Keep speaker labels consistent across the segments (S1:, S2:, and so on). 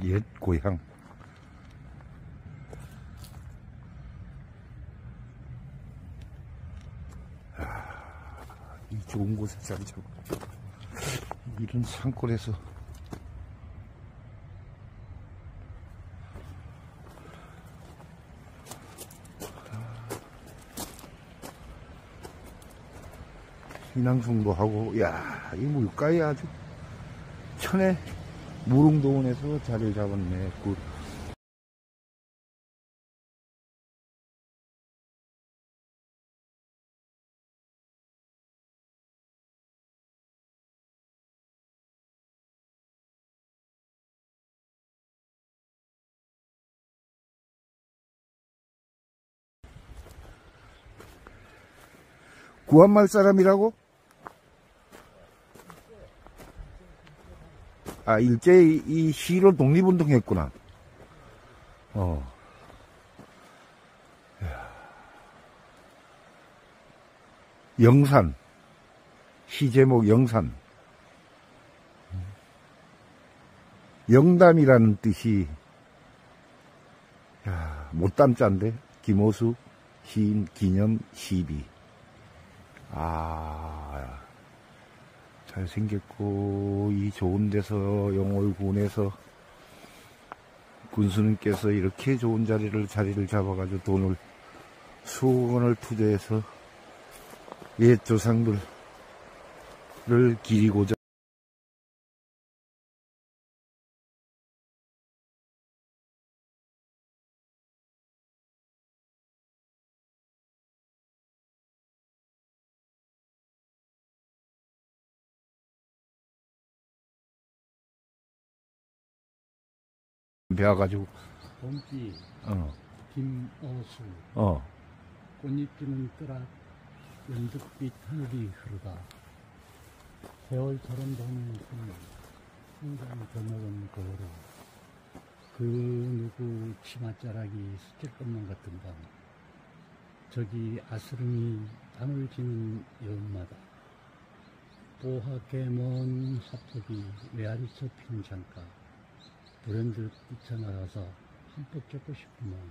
S1: 옛 고향. 이 좋은 곳에 자리 잡고 이런 산골에서 인왕승도 하고, 야, 이 물가에 아주 천에 무릉도원에서 자리를 잡았네. 구한말 사람이라고? 아, 일제히 이 시로 독립운동했구나. 영산. 시 제목 영산. 영담이라는 뜻이, 야, 못담자인데? 김호수 시인 기념 시비. 아, 잘생겼고, 이 좋은 데서, 영월군에서 군수님께서 이렇게 좋은 자리를 잡아가지고 돈을 수억 원을 투자해서 옛 조상들을 기리고자 배워가지고,
S2: 봄비
S1: 어,
S2: 김어수 꽃잎 피는 뜨락 연득빛 하늘이 흐르다 세월처럼 도는 순간 항상 저녁은 거울에 그 누구 치맛자락이 스칠 것만 같은 밤 저기 아스름이 밤을 지는 여음마다 뽀하게 먼 하폭이 외아리쳐 핀 창가 불현듯 뛰쳐나가서 한폭 쫓고 싶은 마음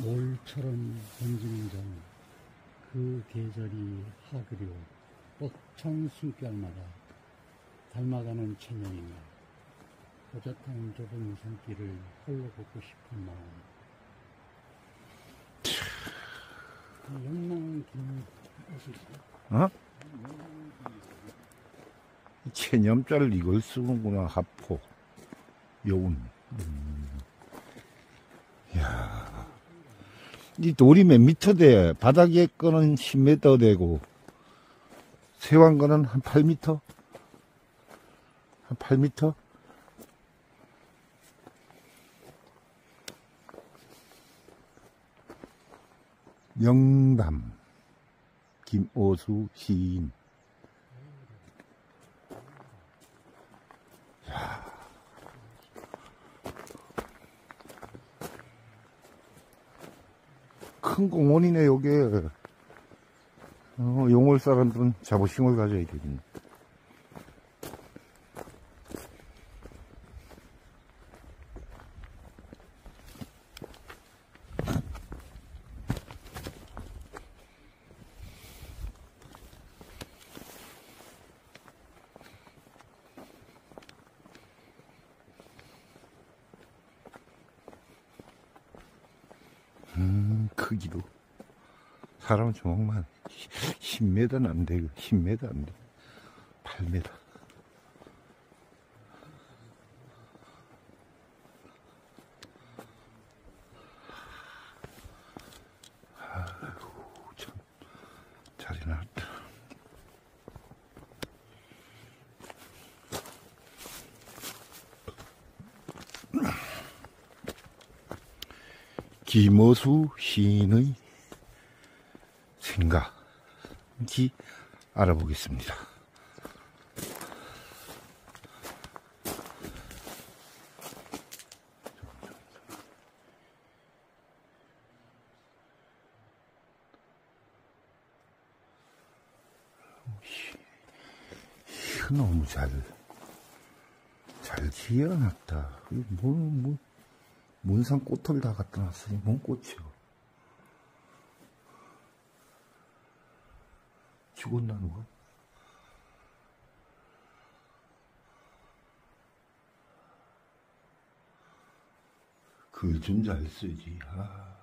S2: 몰처럼 번지는 정 그 계절이 하그리워 뻑청 숨결마다 닮아가는 천년인가 호젓한 좁은 산길을 홀로 걷고 싶은 마음 영롱한 길 옷이 있어?
S1: 체념자를 이걸 쓰는구나. 하포 여운. 이야, 이 돌이 몇 미터 돼? 바닥에 거는 10m 되고 세wan 거는 한 8m? 한 8m? 영담 김오수 시인. 큰 공원이네, 요게. 용월 사람들은 자부심을 가져야 되겠네. 크기도. 사람 조목만 10m는 안 돼. 10m 안 돼. 8m. 아이고, 참. 잘 해놨다. 김어수 시인의 생각이 알아보겠습니다. 이거 너무 잘 잘 지어놨다. 문상 꽃을 다 갖다 놨으니 뭔 꽃이요. 죽었나 누가? 글 좀 잘 쓰지. 아.